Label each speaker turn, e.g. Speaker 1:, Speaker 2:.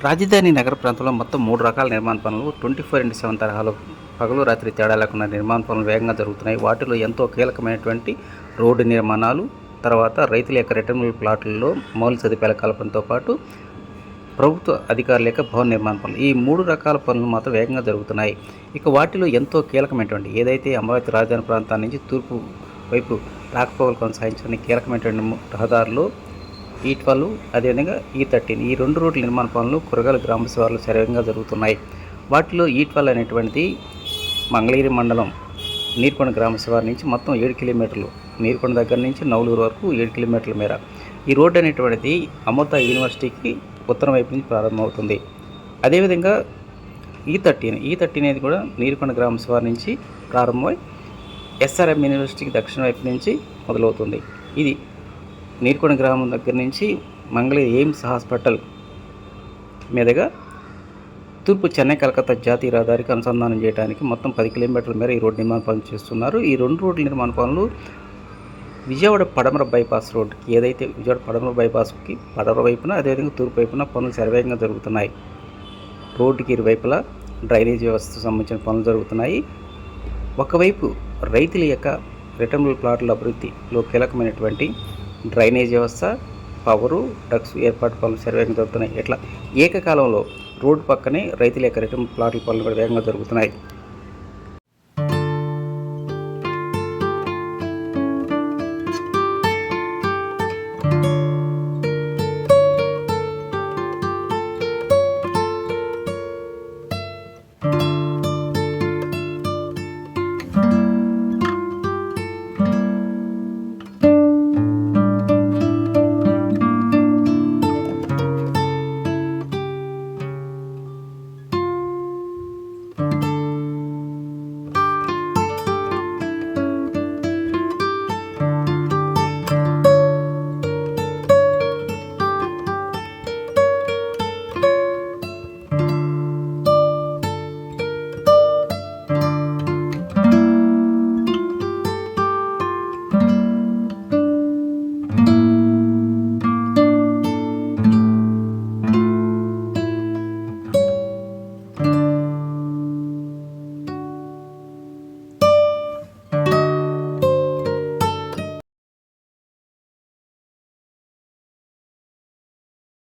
Speaker 1: రాజధాని నగర ప్రాంతంలో మొత్తం 3 రకాల నిర్మాణ పనులు 24/7 తరహాలో పగలు రాత్రి తేడా లేకుండా నిర్మాణ పనులు వేగంగా జరుగుతున్నాయి. వాటిలో ఎంతో కీలకమైనటువంటి రోడ్డు నిర్మాణాలు, తర్వాత రైతుల యొక్క రిటర్నబుల్ ప్లాట్లలో మౌలిక సదుపాయాల కల్పనతో పాటు ప్రభుత్వ అధికారుల యొక్క భవన నిర్మాణ పనులు, ఈ 3 రకాల పనులు మాత్రం వేగంగా జరుగుతున్నాయి. ఇక వాటిలో ఎంతో కీలకమైనటువంటి ఏదైతే అమరావతి రాజధాని ప్రాంతాల నుంచి తూర్పు వైపు రాకపోకలు కొనసాగించడానికి కీలకమైనటువంటి రహదారులు E12 అదేవిధంగా E13 ఈ 2 రోడ్ల నిర్మాణ పనులు కురగాల గ్రామ శివార్లు శరవేగంగా జరుగుతున్నాయి. వాటిలో E12 అనేటువంటిది మంగళగిరి మండలం నీర్కొండ గ్రామ శివారు నుంచి మొత్తం 7 కిలోమీటర్లు, నీర్కొండ దగ్గర నుంచి నవలూరు వరకు 7 కిలోమీటర్ల మేర. ఈ రోడ్డు అనేటువంటిది అమృత యూనివర్సిటీకి ఉత్తరం వైపు నుంచి ప్రారంభమవుతుంది. అదేవిధంగా E13 అనేది కూడా నీర్కొండ గ్రామ శివారు నుంచి ప్రారంభమై SRM యూనివర్సిటీకి దక్షిణ వైపు నుంచి మొదలవుతుంది. ఇది నీర్కొండ గ్రామం దగ్గర నుంచి మంగళగిరి ఎయిమ్స్ హాస్పిటల్ మీదుగా తూర్పు చెన్నై కలకత్తా జాతీయ రహదారికి అనుసంధానం చేయడానికి మొత్తం 10 కిలోమీటర్ల మేర ఈ రోడ్డు నిర్మాణ పనులు చేస్తున్నారు. ఈ 2 రోడ్ల నిర్మాణ పనులు విజయవాడ పడమర బైపాస్ రోడ్డుకి, ఏదైతే విజయవాడ పడమర బైపాస్కి పడమర వైపున అదేవిధంగా తూర్పు వైపున పనులు శరవేగంగా జరుగుతున్నాయి. రోడ్డుకి ఇరువైపులా డ్రైనేజ్ వ్యవస్థకు సంబంధించిన పనులు జరుగుతున్నాయి. ఒకవైపు రైతుల యొక్క రిటర్నబుల్ ప్లాట్ల అభివృద్ధిలో కీలకమైనటువంటి డ్రైనేజ్ వ్యవస్థ, పవరు, డక్స్ ఏర్పాటు పనులు శరవేగంగా జరుగుతున్నాయి. ఇట్లా ఏకకాలంలో రోడ్డు పక్కనే రైతుల యొక్క రిటర్నబుల్ ప్లాట్ల పనులు కూడా వేగంగా జరుగుతున్నాయి.